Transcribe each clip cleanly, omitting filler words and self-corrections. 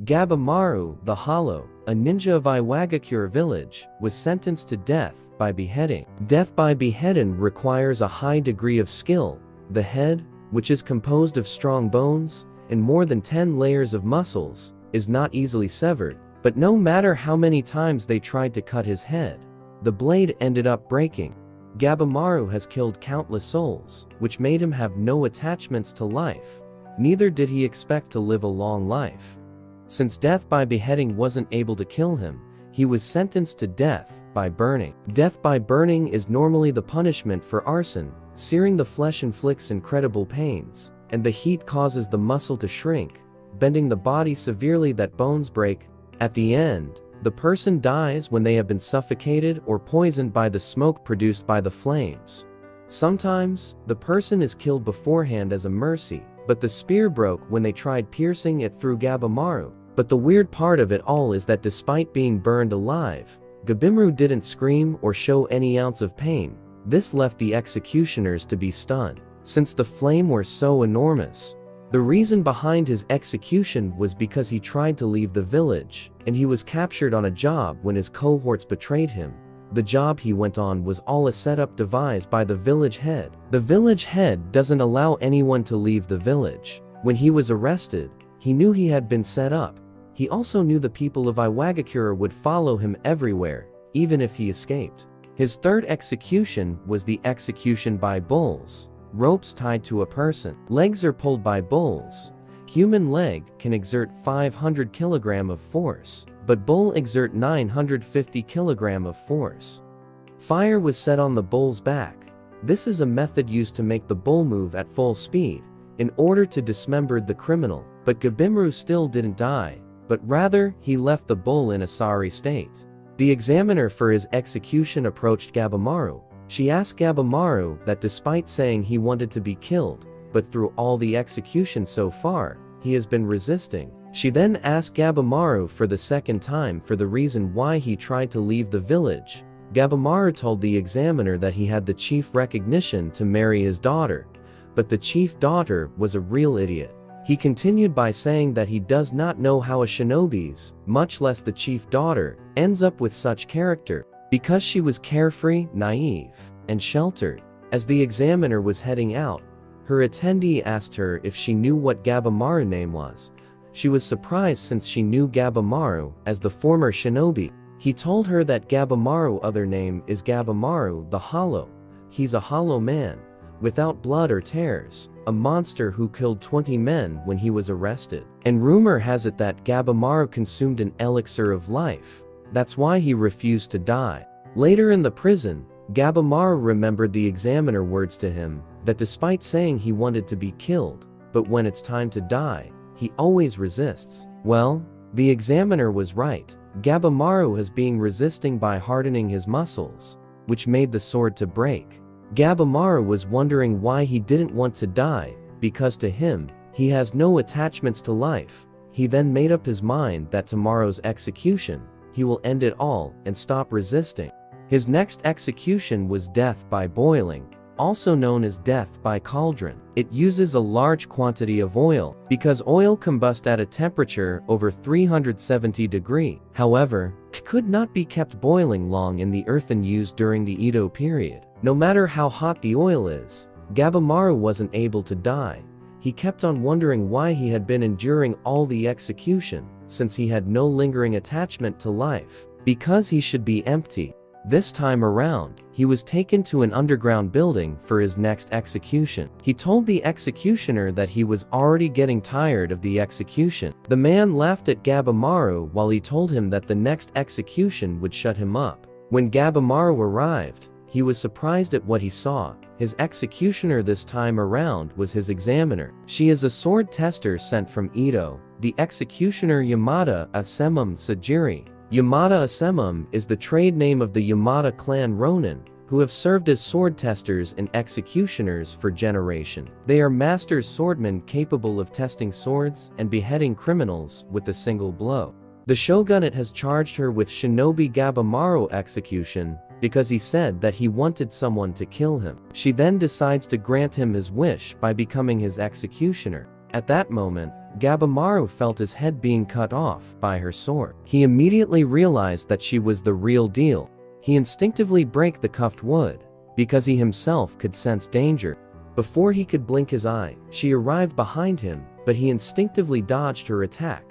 Gabimaru, the Hollow, a ninja of Iwagakure village, was sentenced to death by beheading. Death by beheading requires a high degree of skill. The head, which is composed of strong bones and more than 10 layers of muscles, is not easily severed, but no matter how many times they tried to cut his head, the blade ended up breaking. Gabimaru has killed countless souls, which made him have no attachments to life. Neither did he expect to live a long life. Since death by beheading wasn't able to kill him, he was sentenced to death by burning. Death by burning is normally the punishment for arson. Searing the flesh inflicts incredible pains, and the heat causes the muscle to shrink, bending the body severely that bones break. At the end, the person dies when they have been suffocated or poisoned by the smoke produced by the flames. Sometimes, the person is killed beforehand as a mercy, but the spear broke when they tried piercing it through Gabimaru. But the weird part of it all is that despite being burned alive, Gabimaru didn't scream or show any ounce of pain. This left the executioners to be stunned, since the flame were so enormous. The reason behind his execution was because he tried to leave the village, and he was captured on a job when his cohorts betrayed him. The job he went on was all a setup devised by the village head. The village head doesn't allow anyone to leave the village. When he was arrested, he knew he had been set up. He also knew the people of Iwagakure would follow him everywhere, even if he escaped. His third execution was the execution by bulls. Ropes tied to a person. Legs are pulled by bulls. Human leg can exert 500 kg of force, but bull exert 950 kg of force. Fire was set on the bull's back. This is a method used to make the bull move at full speed, in order to dismember the criminal. But Gabimaru still didn't die, but rather, he left the bull in a sorry state. The examiner for his execution approached Gabimaru. She asked Gabimaru that despite saying he wanted to be killed, but through all the executions so far, he has been resisting. She then asked Gabimaru for the second time for the reason why he tried to leave the village. Gabimaru told the examiner that he had the chief recognition to marry his daughter, but the chief daughter was a real idiot. He continued by saying that he does not know how a shinobi's, much less the chief daughter, ends up with such character, because she was carefree, naive, and sheltered. As the examiner was heading out, her attendee asked her if she knew what Gabimaru's name was. She was surprised since she knew Gabimaru as the former shinobi. He told her that Gabimaru's other name is Gabimaru the Hollow. He's a hollow man, without blood or tears, a monster who killed 20 men when he was arrested. And rumor has it that Gabimaru consumed an elixir of life. That's why he refused to die. Later in the prison, Gabimaru remembered the examiner words to him, that despite saying he wanted to be killed, but when it's time to die, he always resists. Well, the examiner was right. Gabimaru has been resisting by hardening his muscles, which made the sword to break. Gabimaru was wondering why he didn't want to die, because to him, he has no attachments to life. He then made up his mind that tomorrow's execution, he will end it all and stop resisting. His next execution was death by boiling, also known as death by cauldron. It uses a large quantity of oil, because oil combusts at a temperature over 370 degrees. However, it could not be kept boiling long in the earthen used during the Edo period. No matter how hot the oil is, Gabimaru wasn't able to die. He kept on wondering why he had been enduring all the execution, since he had no lingering attachment to life, because he should be empty. This time around, he was taken to an underground building for his next execution. He told the executioner that he was already getting tired of the execution. The man laughed at Gabimaru while he told him that the next execution would shut him up. When Gabimaru arrived, he was surprised at what he saw. His executioner this time around was his examiner. She is a sword tester sent from Edo, the executioner Yamada Asemum Sajiri. Yamada Asemum is the trade name of the Yamada clan Ronin, who have served as sword testers and executioners for generations. They are master swordmen capable of testing swords and beheading criminals with a single blow. The shogunate has charged her with Shinobi Gabimaru execution because he said that he wanted someone to kill him. She then decides to grant him his wish by becoming his executioner. At that moment, Gabimaru felt his head being cut off by her sword. He immediately realized that she was the real deal. He instinctively broke the cuffed wood, because he himself could sense danger. Before he could blink his eye, she arrived behind him, but he instinctively dodged her attack,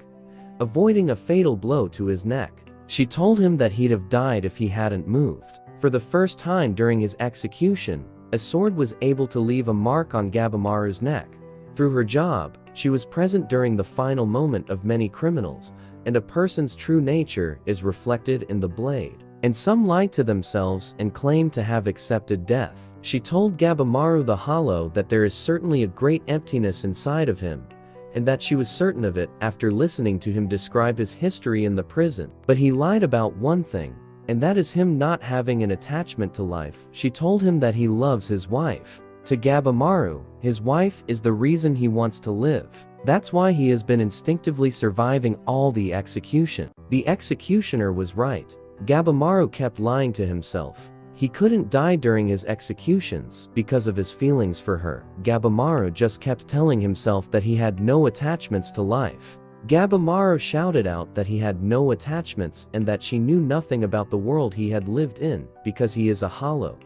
avoiding a fatal blow to his neck. She told him that he'd have died if he hadn't moved. For the first time during his execution, a sword was able to leave a mark on Gabimaru's neck. Through her job, she was present during the final moment of many criminals, and a person's true nature is reflected in the blade. And some lie to themselves and claim to have accepted death. She told Gabimaru the Hollow that there is certainly a great emptiness inside of him, and that she was certain of it after listening to him describe his history in the prison. But he lied about one thing, and that is him not having an attachment to life. She told him that he loves his wife. To Gabimaru, his wife is the reason he wants to live. That's why he has been instinctively surviving all the execution. The executioner was right. Gabimaru kept lying to himself. He couldn't die during his executions because of his feelings for her. Gabimaru just kept telling himself that he had no attachments to life. Gabimaru shouted out that he had no attachments and that she knew nothing about the world he had lived in because he is a hollow.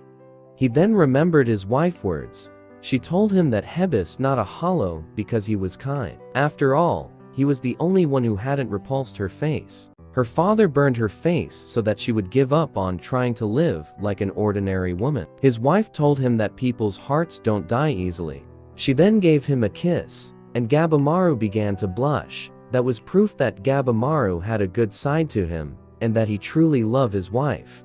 He then remembered his wife's words. She told him that Hebus not a hollow because he was kind. After all, he was the only one who hadn't repulsed her face. Her father burned her face so that she would give up on trying to live like an ordinary woman. His wife told him that people's hearts don't die easily. She then gave him a kiss, and Gabimaru began to blush. That was proof that Gabimaru had a good side to him, and that he truly loved his wife.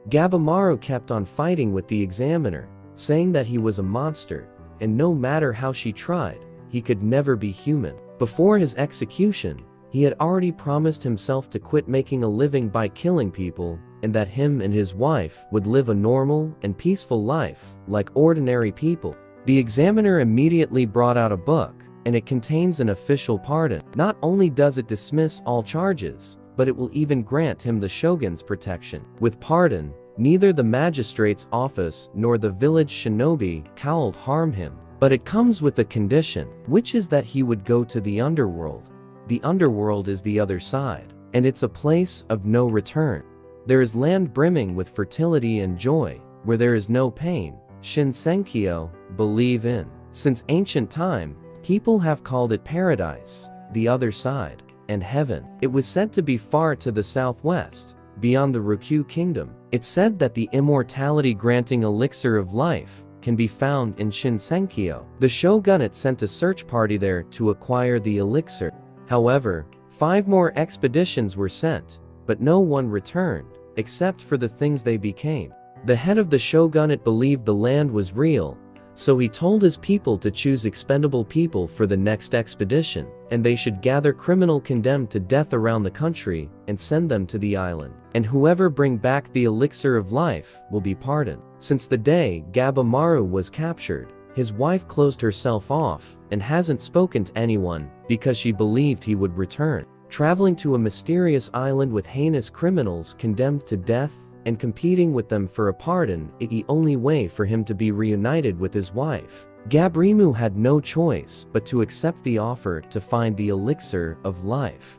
Gabimaru kept on fighting with the examiner, saying that he was a monster, and no matter how she tried, he could never be human. Before his execution, he had already promised himself to quit making a living by killing people, and that him and his wife would live a normal and peaceful life, like ordinary people. The examiner immediately brought out a book, and it contains an official pardon. Not only does it dismiss all charges, but it will even grant him the shogun's protection. With pardon, neither the magistrate's office nor the village shinobi cowled harm him. But it comes with a condition, which is that he would go to the underworld. The underworld is the other side, and it's a place of no return. There is land brimming with fertility and joy, where there is no pain. Shinsenkyo, believe in. Since ancient time, people have called it paradise, the other side, and heaven. It was said to be far to the southwest, beyond the Ryukyu kingdom. It's said that the immortality-granting elixir of life can be found in Shinsenkyo. The shogunate sent a search party there to acquire the elixir. However, 5 more expeditions were sent, but no one returned, except for the things they became. The head of the shogunate believed the land was real, so he told his people to choose expendable people for the next expedition, and they should gather criminal condemned to death around the country and send them to the island. And whoever bring back the elixir of life will be pardoned. Since the day Gabimaru was captured, his wife closed herself off and hasn't spoken to anyone because she believed he would return. Traveling to a mysterious island with heinous criminals condemned to death and competing with them for a pardon is the only way for him to be reunited with his wife. Gabrimu had no choice but to accept the offer to find the elixir of life.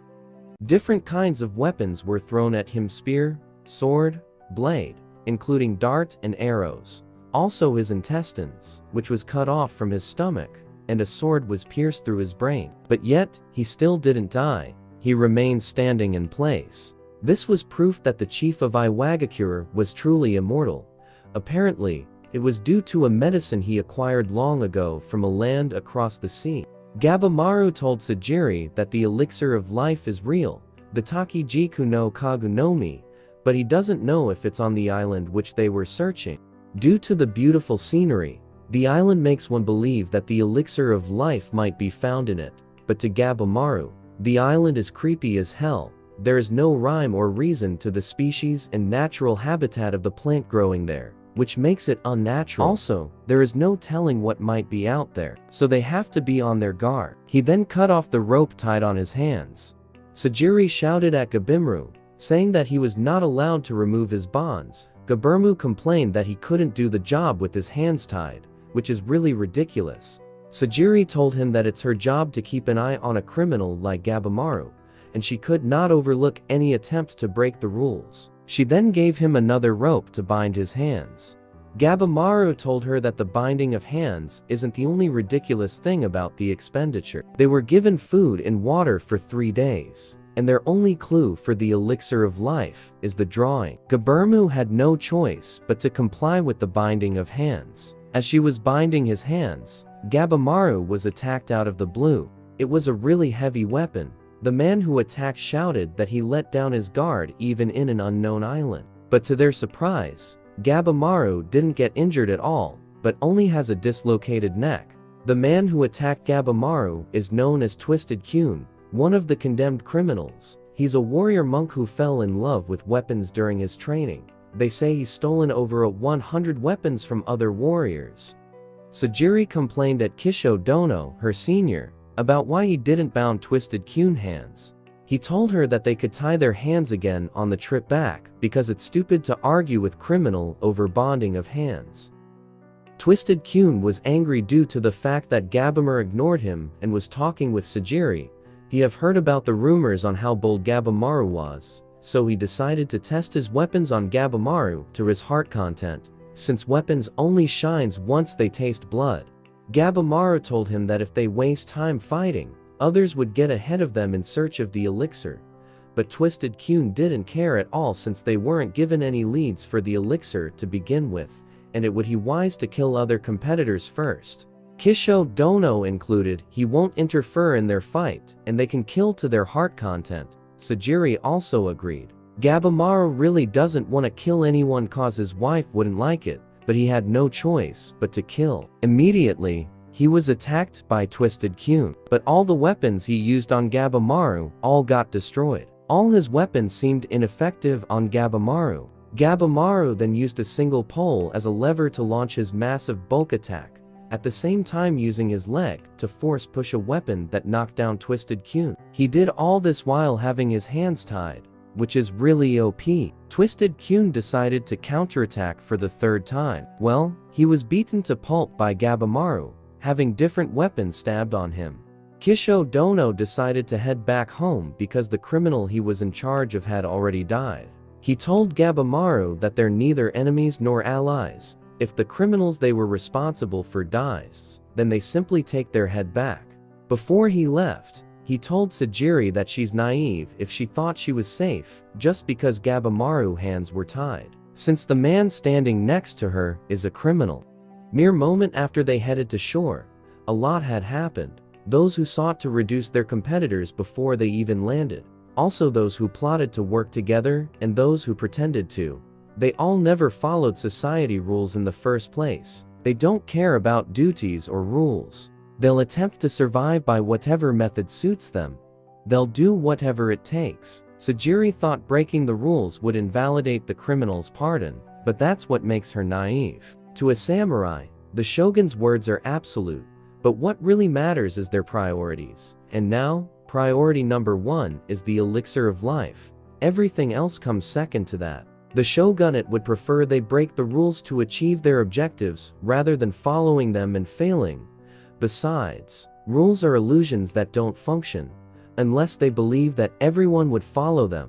Different kinds of weapons were thrown at him: spear, sword, blade, including dart and arrows. Also his intestines, which was cut off from his stomach, and a sword was pierced through his brain. But yet, he still didn't die. He remained standing in place. This was proof that the chief of Iwagakure was truly immortal. Apparently, it was due to a medicine he acquired long ago from a land across the sea. Gabimaru told Sajiri that the elixir of life is real, the Takijiku no Kagunomi, but he doesn't know if it's on the island which they were searching. Due to the beautiful scenery, the island makes one believe that the elixir of life might be found in it, but to Gabimaru, the island is creepy as hell. There is no rhyme or reason to the species and natural habitat of the plant growing there, which makes it unnatural. Also, there is no telling what might be out there, so they have to be on their guard. He then cut off the rope tied on his hands. Sajiri shouted at Gabimaru, saying that he was not allowed to remove his bonds. Gabimaru complained that he couldn't do the job with his hands tied, which is really ridiculous. Sajiri told him that it's her job to keep an eye on a criminal like Gabimaru, and she could not overlook any attempt to break the rules. She then gave him another rope to bind his hands. Gabimaru told her that the binding of hands isn't the only ridiculous thing about the expenditure. They were given food and water for 3 days, and their only clue for the elixir of life is the drawing. Gabimaru had no choice but to comply with the binding of hands. As she was binding his hands, Gabimaru was attacked out of the blue. It was a really heavy weapon. The man who attacked shouted that he let down his guard even in an unknown island. But to their surprise, Gabimaru didn't get injured at all, but only has a dislocated neck. The man who attacked Gabimaru is known as Twisted Kyun, one of the condemned criminals. He's a warrior monk who fell in love with weapons during his training. They say he's stolen over 100 weapons from other warriors. Sajiri complained at Kisho Dono, her senior, about why he didn't bound Twisted Kyun hands. He told her that they could tie their hands again on the trip back because it's stupid to argue with criminal over bonding of hands. Twisted Kyun was angry due to the fact that Gabimaru ignored him and was talking with Sajiri. He have heard about the rumors on how bold Gabimaru was, so he decided to test his weapons on Gabimaru to his heart content, since weapons only shines once they taste blood. Gabimaru told him that if they waste time fighting, others would get ahead of them in search of the elixir. But Twisted Kyun didn't care at all since they weren't given any leads for the elixir to begin with, and it would be wise to kill other competitors first. Kisho Dono included, he won't interfere in their fight, and they can kill to their heart content. Sajiri also agreed. Gabimaru really doesn't want to kill anyone cause his wife wouldn't like it, but he had no choice but to kill. Immediately, he was attacked by Twisted Kyun, but all the weapons he used on Gabimaru all got destroyed. All his weapons seemed ineffective on Gabimaru. Gabimaru then used a single pole as a lever to launch his massive bulk attack, at the same time using his leg to force push a weapon that knocked down Twisted Kyun. He did all this while having his hands tied, which is really OP. Twisted Kyun decided to counterattack for the 3rd time. Well, he was beaten to pulp by Gabimaru, having different weapons stabbed on him. Kisho Dono decided to head back home because the criminal he was in charge of had already died. He told Gabimaru that they're neither enemies nor allies. If the criminals they were responsible for dies, then they simply take their head back. Before he left, he told Sajiri that she's naive if she thought she was safe just because Gabimaru's hands were tied, since the man standing next to her is a criminal. Mere moment after they headed to shore, a lot had happened. Those who sought to reduce their competitors before they even landed, also those who plotted to work together and those who pretended to. They all never followed society rules in the first place. They don't care about duties or rules. They'll attempt to survive by whatever method suits them. They'll do whatever it takes. Sajiri thought breaking the rules would invalidate the criminal's pardon, but that's what makes her naive. To a samurai, the shogun's words are absolute, but what really matters is their priorities. And now, priority number 1 is the elixir of life. Everything else comes second to that. The shogunate would prefer they break the rules to achieve their objectives rather than following them and failing. Besides, rules are illusions that don't function unless they believe that everyone would follow them.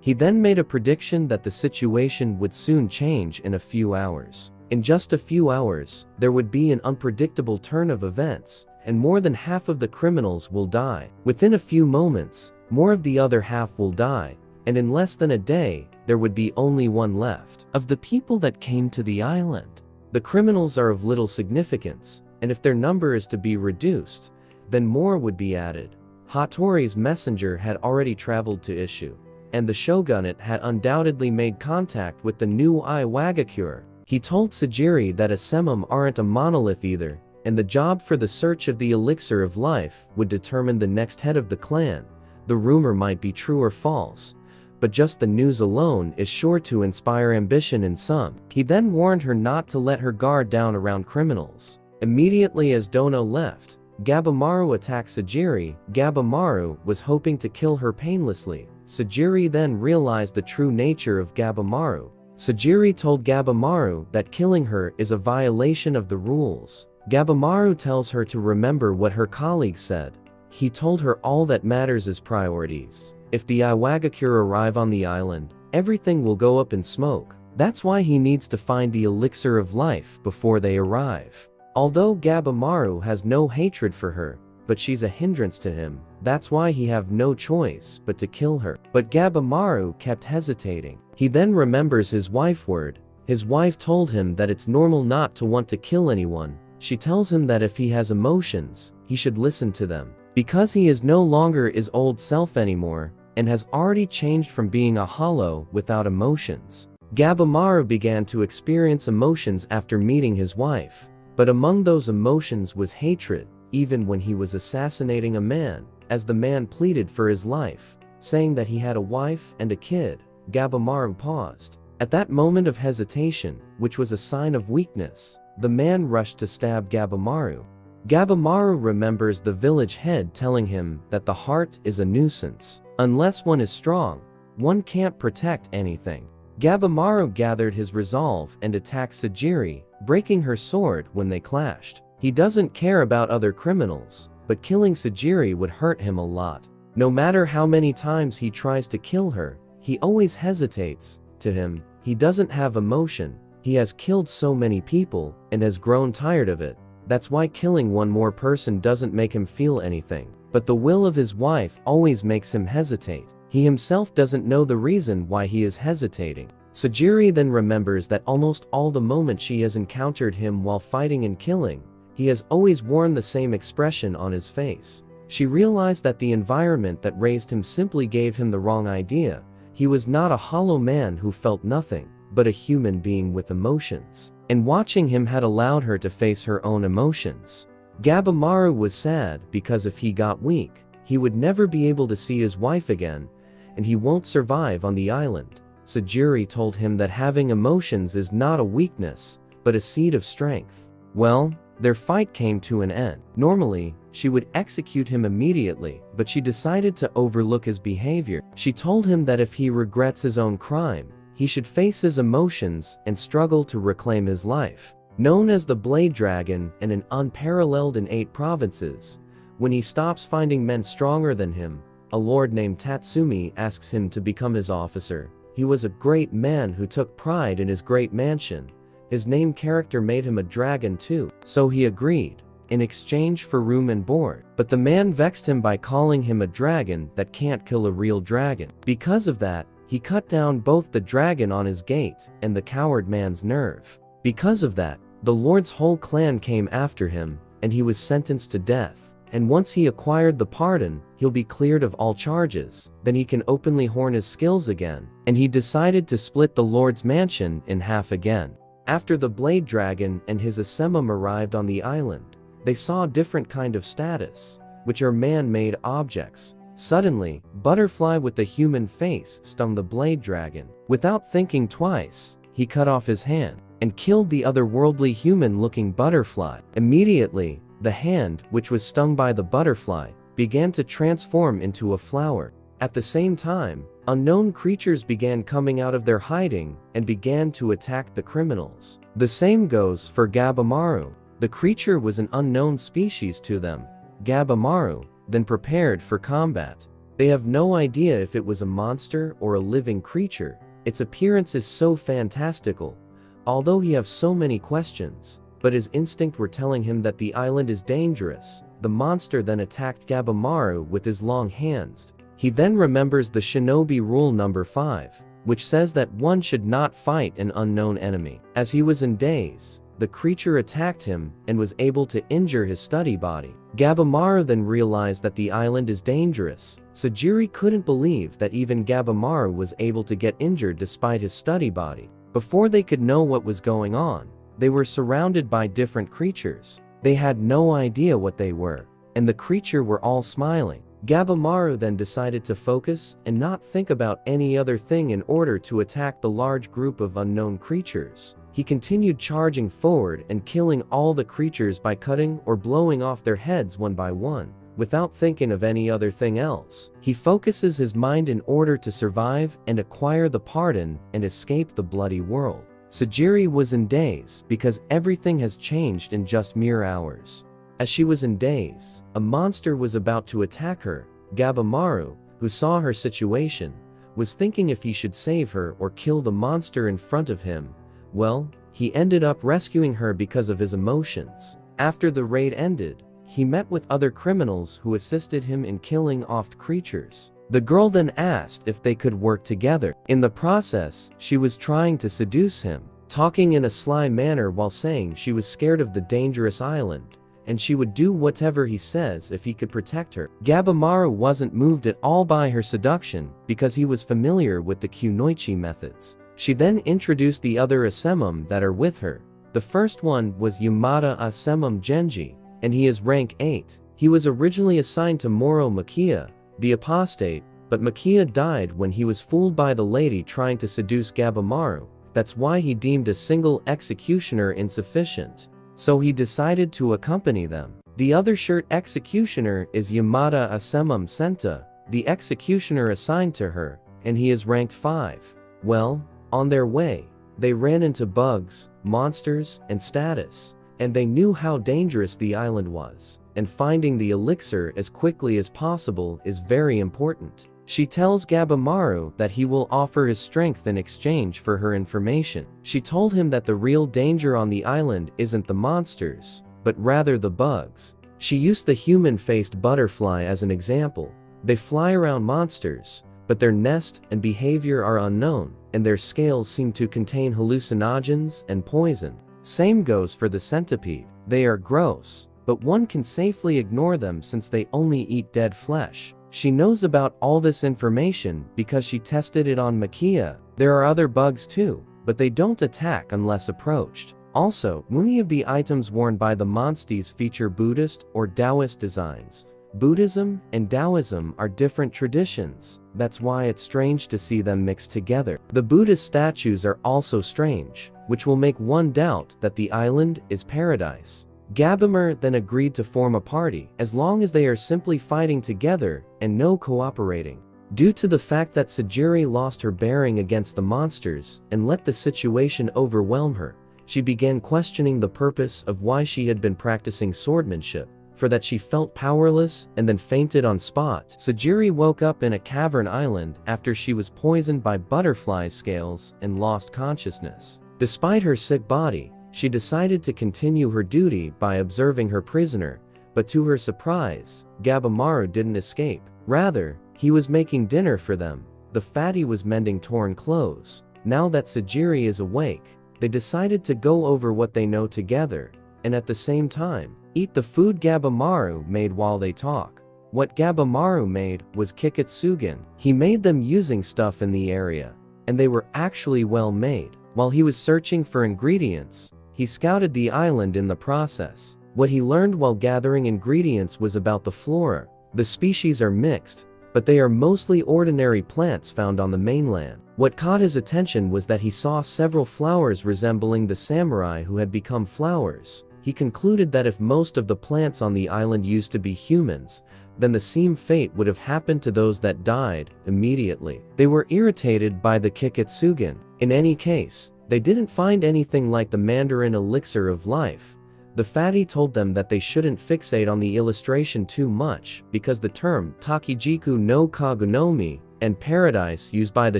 He then made a prediction that the situation would soon change in a few hours. In just a few hours, there would be an unpredictable turn of events, and more than half of the criminals will die. Within a few moments, more of the other half will die, and in less than a day, there would be only one left. Of the people that came to the island, the criminals are of little significance, and if their number is to be reduced, then more would be added. Hattori's messenger had already traveled to Issue, and the shogunate had undoubtedly made contact with the new Iwagakure. He told Sajiri that Asemum aren't a monolith either, and the job for the search of the elixir of life would determine the next head of the clan. The rumor might be true or false, but just the news alone is sure to inspire ambition in some. He then warned her not to let her guard down around criminals. Immediately as Dono left, Gabimaru attacked Sajiri. Gabimaru was hoping to kill her painlessly. Sajiri then realized the true nature of Gabimaru. Sajiri told Gabimaru that killing her is a violation of the rules. Gabimaru tells her to remember what her colleague said. He told her all that matters is priorities. If the Iwagakure arrive on the island, everything will go up in smoke. That's why he needs to find the elixir of life before they arrive. Although Gabimaru has no hatred for her, but she's a hindrance to him, that's why he have no choice but to kill her. But Gabimaru kept hesitating. He then remembers his wife word. His wife told him that it's normal not to want to kill anyone. She tells him that if he has emotions, he should listen to them. Because he is no longer his old self anymore, and has already changed from being a hollow without emotions. Gabimaru began to experience emotions after meeting his wife, but among those emotions was hatred, even when he was assassinating a man, as the man pleaded for his life, saying that he had a wife and a kid. Gabimaru paused. At that moment of hesitation, which was a sign of weakness, the man rushed to stab Gabimaru. Gabimaru remembers the village head telling him that the heart is a nuisance. Unless one is strong, one can't protect anything. Gabimaru gathered his resolve and attacked Sajiri, breaking her sword when they clashed. He doesn't care about other criminals, but killing Sajiri would hurt him a lot. No matter how many times he tries to kill her, he always hesitates. To him, he doesn't have emotion. He has killed so many people and has grown tired of it. That's why killing one more person doesn't make him feel anything. But the will of his wife always makes him hesitate. He himself doesn't know the reason why he is hesitating. Sajiri then remembers that almost all the moments she has encountered him while fighting and killing, he has always worn the same expression on his face. She realized that the environment that raised him simply gave him the wrong idea. He was not a hollow man who felt nothing, but a human being with emotions. And watching him had allowed her to face her own emotions. Gabimaru was sad because if he got weak, he would never be able to see his wife again, and he won't survive on the island. Sajiri told him that having emotions is not a weakness, but a seed of strength. Well, their fight came to an end. Normally, she would execute him immediately, but she decided to overlook his behavior. She told him that if he regrets his own crime, he should face his emotions and struggle to reclaim his life. Known as the Blade Dragon and an unparalleled in 8 provinces, when he stops finding men stronger than him, a lord named Tatsumi asks him to become his officer. He was a great man who took pride in his great mansion. His name character made him a dragon too, so he agreed, in exchange for room and board. But the man vexed him by calling him a dragon that can't kill a real dragon. Because of that, he cut down both the dragon on his gate and the coward man's nerve. Because of that, the lord's whole clan came after him, and he was sentenced to death. And once he acquired the pardon, he'll be cleared of all charges. Then he can openly horn his skills again. And he decided to split the lord's mansion in half again. After the Blade Dragon and his Asemum arrived on the island, they saw a different kind of status, which are man-made objects. Suddenly, Butterfly with the human face stung the Blade Dragon. Without thinking twice, he cut off his hand and killed the otherworldly human-looking butterfly. Immediately, the hand, which was stung by the butterfly, began to transform into a flower. At the same time, unknown creatures began coming out of their hiding and began to attack the criminals. The same goes for Gabimaru. The creature was an unknown species to them. Gabimaru then prepared for combat. They have no idea if it was a monster or a living creature. Its appearance is so fantastical. Although he have so many questions, but his instinct were telling him that the island is dangerous. The monster then attacked Gabimaru with his long hands. He then remembers the shinobi rule number 5, which says that one should not fight an unknown enemy. As he was in daze, the creature attacked him and was able to injure his study body. Gabimaru then realized that the island is dangerous. Sajiri couldn't believe that even Gabimaru was able to get injured despite his study body. Before they could know what was going on, they were surrounded by different creatures. They had no idea what they were, and the creature were all smiling. Gabimaru then decided to focus and not think about any other thing in order to attack the large group of unknown creatures. He continued charging forward and killing all the creatures by cutting or blowing off their heads one by one, without thinking of any other thing else. He focuses his mind in order to survive and acquire the pardon and escape the bloody world. Sajiri was in daze because everything has changed in just mere hours. As she was in daze, a monster was about to attack her. Gabimaru, who saw her situation, was thinking if he should save her or kill the monster in front of him. Well, he ended up rescuing her because of his emotions. After the raid ended, he met with other criminals who assisted him in killing off creatures. The girl then asked if they could work together. In the process, she was trying to seduce him, talking in a sly manner while saying she was scared of the dangerous island, and she would do whatever he says if he could protect her. Gabimaru wasn't moved at all by her seduction because he was familiar with the kunoichi methods. She then introduced the other asemum that are with her. The first one was Yamada Asemum Genji, and he is rank 8. He was originally assigned to Moro Makia, the apostate, but Makia died when he was fooled by the lady trying to seduce Gabimaru. That's why he deemed a single executioner insufficient. So he decided to accompany them. The other shirt executioner is Yamada Asemum Senta, the executioner assigned to her, and he is ranked 5. Well, on their way, they ran into bugs, monsters, and status, and they knew how dangerous the island was, and finding the elixir as quickly as possible is very important. She tells Gabimaru that he will offer his strength in exchange for her information. She told him that the real danger on the island isn't the monsters, but rather the bugs. She used the human-faced butterfly as an example. They fly around monsters, but their nest and behavior are unknown, and their scales seem to contain hallucinogens and poison. Same goes for the centipede. They are gross, but one can safely ignore them since they only eat dead flesh. She knows about all this information because she tested it on Makia. There are other bugs too, but they don't attack unless approached. Also, many of the items worn by the monsties feature Buddhist or Taoist designs. Buddhism and Taoism are different traditions. That's why it's strange to see them mixed together. The Buddhist statues are also strange, which will make one doubt that the island is paradise. Gabimaru then agreed to form a party as long as they are simply fighting together and no cooperating. Due to the fact that Sajiri lost her bearing against the monsters and let the situation overwhelm her, she began questioning the purpose of why she had been practicing swordsmanship. For that she felt powerless and then fainted on spot. Sajiri woke up in a cavern island after she was poisoned by butterfly scales and lost consciousness. Despite her sick body, she decided to continue her duty by observing her prisoner, but to her surprise, Gabimaru didn't escape. Rather, he was making dinner for them. The fatty was mending torn clothes. Now that Sajiri is awake, they decided to go over what they know together, and at the same time, eat the food Gabimaru made while they talk. What Gabimaru made was kiketsugen. He made them using stuff in the area, and they were actually well made. While he was searching for ingredients, he scouted the island in the process. What he learned while gathering ingredients was about the flora. The species are mixed, but they are mostly ordinary plants found on the mainland. What caught his attention was that he saw several flowers resembling the samurai who had become flowers. He concluded that if most of the plants on the island used to be humans, then the same fate would have happened to those that died immediately. They were irritated by the kiketsugen. In any case, they didn't find anything like the Mandarin elixir of life. The fatty told them that they shouldn't fixate on the illustration too much because the term Takijiku no Kagunomi and paradise used by the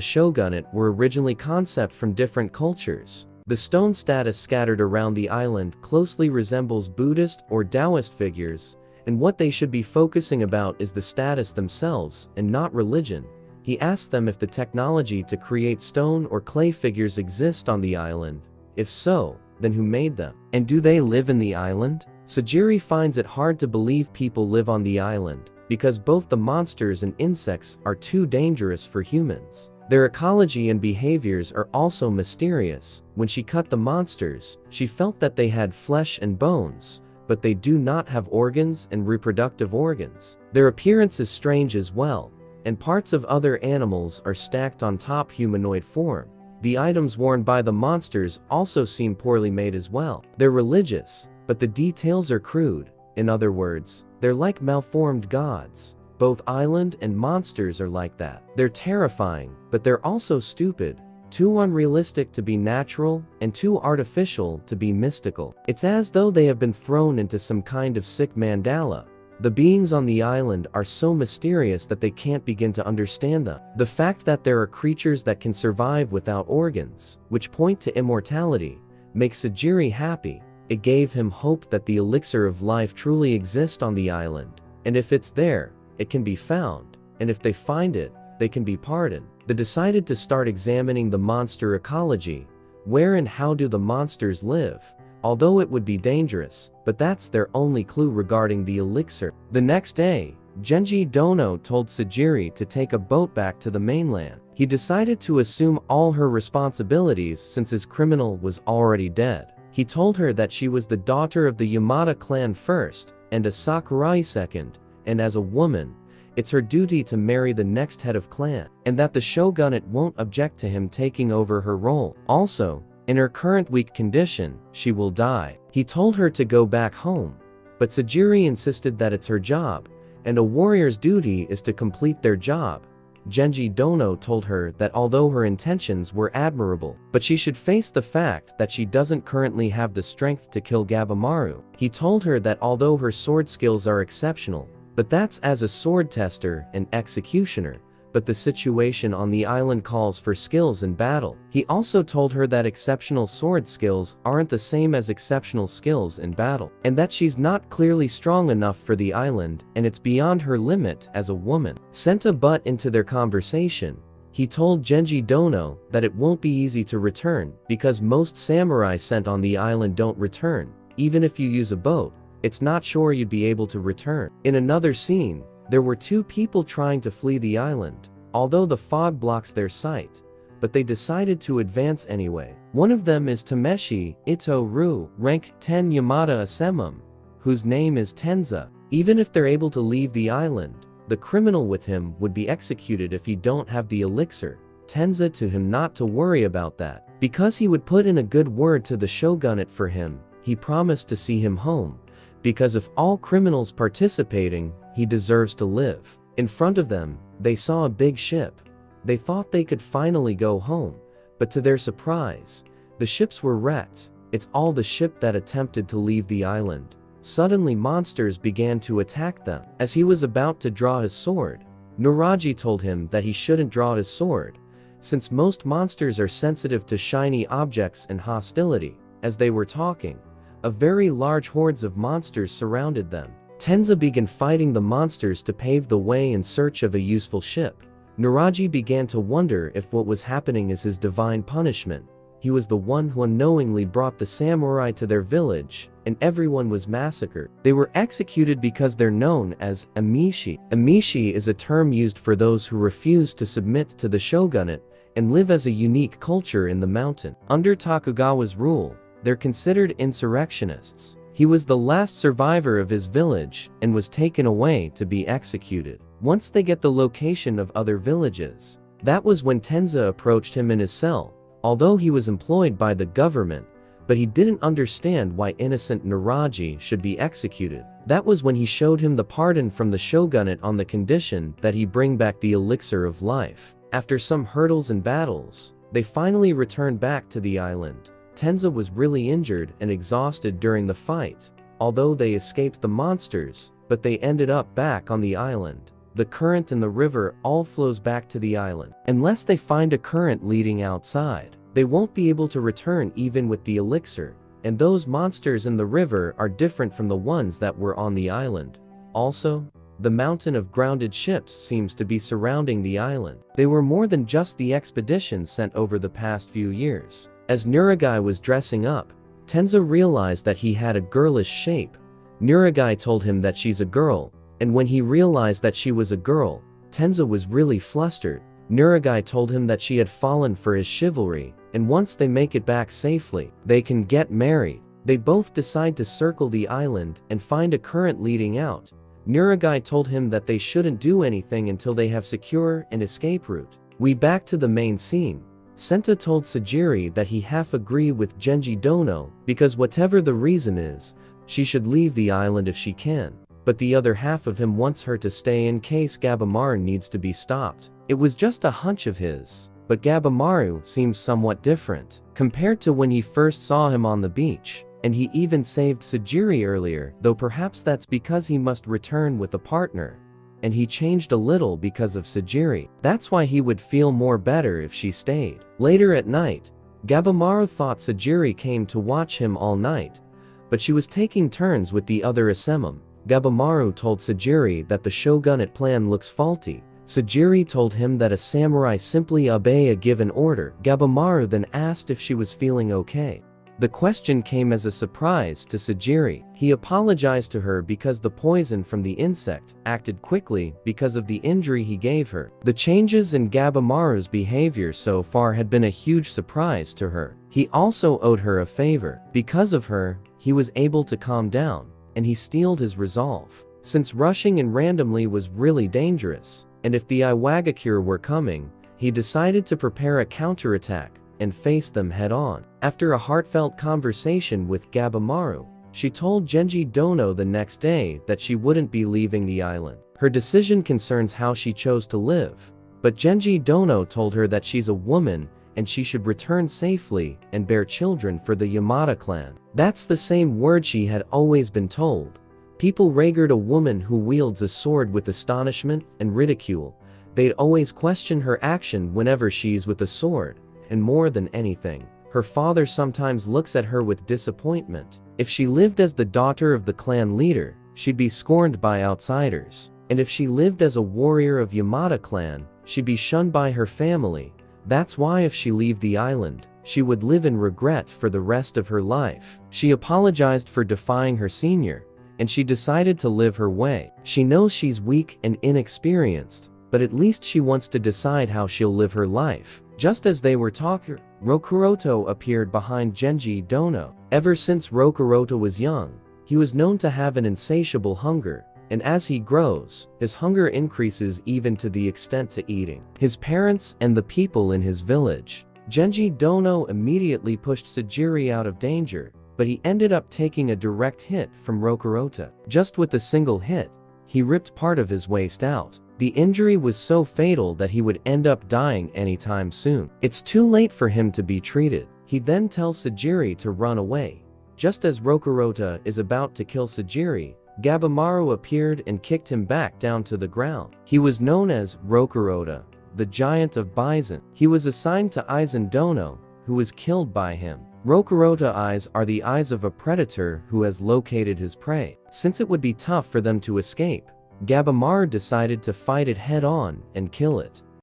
shogunate were originally concepts from different cultures. The stone status scattered around the island closely resembles Buddhist or Taoist figures, and what they should be focusing about is the status themselves and not religion. He asked them if the technology to create stone or clay figures exists on the island. If so, then who made them? And do they live in the island? Sajiri finds it hard to believe people live on the island, because both the monsters and insects are too dangerous for humans. Their ecology and behaviors are also mysterious. When she cut the monsters, she felt that they had flesh and bones, but they do not have organs and reproductive organs. Their appearance is strange as well, and parts of other animals are stacked on top humanoid form. The items worn by the monsters also seem poorly made as well. They're religious, but the details are crude. In other words, they're like malformed gods. Both island and monsters are like that. They're terrifying, but they're also stupid. too unrealistic to be natural, and too artificial to be mystical. It's as though they have been thrown into some kind of sick mandala. The beings on the island are so mysterious that they can't begin to understand them. The fact that there are creatures that can survive without organs, which point to immortality, makes Sajiri happy. It gave him hope that the elixir of life truly exists on the island, and if it's there, it can be found, and if they find it, they can be pardoned. They decided to start examining the monster ecology. Where and how do the monsters live? Although it would be dangerous, but that's their only clue regarding the elixir. The next day, Genji Dono told Sajiri to take a boat back to the mainland. He decided to assume all her responsibilities since his criminal was already dead. He told her that she was the daughter of the Yamada clan first, and a Sakurai second, and as a woman, it's her duty to marry the next head of clan, and that the shogunate won't object to him taking over her role. Also, in her current weak condition, she will die. He told her to go back home, but Sajiri insisted that it's her job, and a warrior's duty is to complete their job. Genji Dono told her that although her intentions were admirable, but she should face the fact that she doesn't currently have the strength to kill Gabimaru. He told her that although her sword skills are exceptional, but that's as a sword tester and executioner, but the situation on the island calls for skills in battle. He also told her that exceptional sword skills aren't the same as exceptional skills in battle, and that she's not clearly strong enough for the island, and it's beyond her limit as a woman. Sent a butt into their conversation. He told Genji Dono that it won't be easy to return, because most samurai sent on the island don't return. Even if you use a boat, it's not sure you'd be able to return. In another scene, there were two people trying to flee the island, although the fog blocks their sight, but they decided to advance anyway. One of them is Tameshi Ito-ru, rank 10 Yamada Asemum, whose name is Tenza. Even if they're able to leave the island, the criminal with him would be executed if he don't have the elixir. Tenza to him not to worry about that, because he would put in a good word to the shogunate for him. He promised to see him home, because of all criminals participating, he deserves to live. In front of them, they saw a big ship. They thought they could finally go home, but to their surprise, the ships were wrecked. It's all the ship that attempted to leave the island. Suddenly monsters began to attack them. As he was about to draw his sword, Nuraji told him that he shouldn't draw his sword, since most monsters are sensitive to shiny objects and hostility. As they were talking, a very large hordes of monsters surrounded them. Tenza began fighting the monsters to pave the way in search of a useful ship. Nuraji began to wonder if what was happening is his divine punishment. He was the one who unknowingly brought the samurai to their village, and everyone was massacred. They were executed because they're known as amishi. Amishi is a term used for those who refuse to submit to the shogunate and live as a unique culture in the mountain. Under Tokugawa's rule, they're considered insurrectionists. He was the last survivor of his village and was taken away to be executed. Once they get the location of other villages, that was when Tenza approached him in his cell. Although he was employed by the government, but he didn't understand why innocent Nuraji should be executed. That was when he showed him the pardon from the shogunate on the condition that he bring back the elixir of life. After some hurdles and battles, they finally returned back to the island. Tenza was really injured and exhausted during the fight, although they escaped the monsters, but they ended up back on the island. The current in the river all flows back to the island. Unless they find a current leading outside, they won't be able to return even with the elixir, and those monsters in the river are different from the ones that were on the island. Also, the mountain of grounded ships seems to be surrounding the island. They were more than just the expeditions sent over the past few years. As Nuragai was dressing up, Tenza realized that he had a girlish shape. Nuragai told him that she's a girl, and when he realized that she was a girl, Tenza was really flustered. Nuragai told him that she had fallen for his chivalry, and once they make it back safely, they can get married. They both decide to circle the island and find a current leading out. Nuragai told him that they shouldn't do anything until they have secure an escape route. We back to the main scene. Senta told Sajiri that he half agree with Genji Dono, because whatever the reason is, she should leave the island if she can. But the other half of him wants her to stay in case Gabimaru needs to be stopped. It was just a hunch of his. but Gabamaru seems somewhat different compared to when he first saw him on the beach. And he even saved Sajiri earlier, though perhaps that's because he must return with a partner. And he changed a little because of Sajiri. That's why he would feel more better if she stayed. Later at night, Gabamaru thought Sajiri came to watch him all night, but she was taking turns with the other Asemum. Gabamaru told Sajiri that the shogunate plan looks faulty. Sajiri told him that a samurai simply obey a given order. Gabamaru then asked if she was feeling okay. The question came as a surprise to Sajiri. He apologized to her because the poison from the insect acted quickly because of the injury he gave her. The changes in Gabamaru's behavior so far had been a huge surprise to her. He also owed her a favor. Because of her, he was able to calm down, and he steeled his resolve. Since rushing in randomly was really dangerous, and if the Iwagakure were coming, he decided to prepare a counterattack and face them head-on. After a heartfelt conversation with Gabamaru, she told Genji Dono the next day that she wouldn't be leaving the island. Her decision concerns how she chose to live, but Genji Dono told her that she's a woman and she should return safely and bear children for the Yamada clan. That's the same word she had always been told. People regard a woman who wields a sword with astonishment and ridicule. They'd always question her action whenever she's with a sword. And more than anything, her father sometimes looks at her with disappointment. If she lived as the daughter of the clan leader, she'd be scorned by outsiders. And if she lived as a warrior of Yamada clan, she'd be shunned by her family. That's why if she leave the island, she would live in regret for the rest of her life. She apologized for defying her senior, and she decided to live her way. She knows she's weak and inexperienced, but at least she wants to decide how she'll live her life. Just as they were talking, Rokuroto appeared behind Genji Dono. Ever since Rokuroto was young, he was known to have an insatiable hunger, and as he grows, his hunger increases even to the extent to eating his parents and the people in his village. Genji Dono immediately pushed Sajiri out of danger, but he ended up taking a direct hit from Rokuroto. Just with a single hit, he ripped part of his waist out. The injury was so fatal that he would end up dying anytime soon. It's too late for him to be treated. He then tells Sajiri to run away. Just as Rokuroto is about to kill Sajiri, Gabamaru appeared and kicked him back down to the ground. He was known as Rokuroto, the giant of bison. He was assigned to Aizen Dono, who was killed by him. Rokuroto eyes are the eyes of a predator who has located his prey. Since it would be tough for them to escape, Gabamaru decided to fight it head-on and kill it.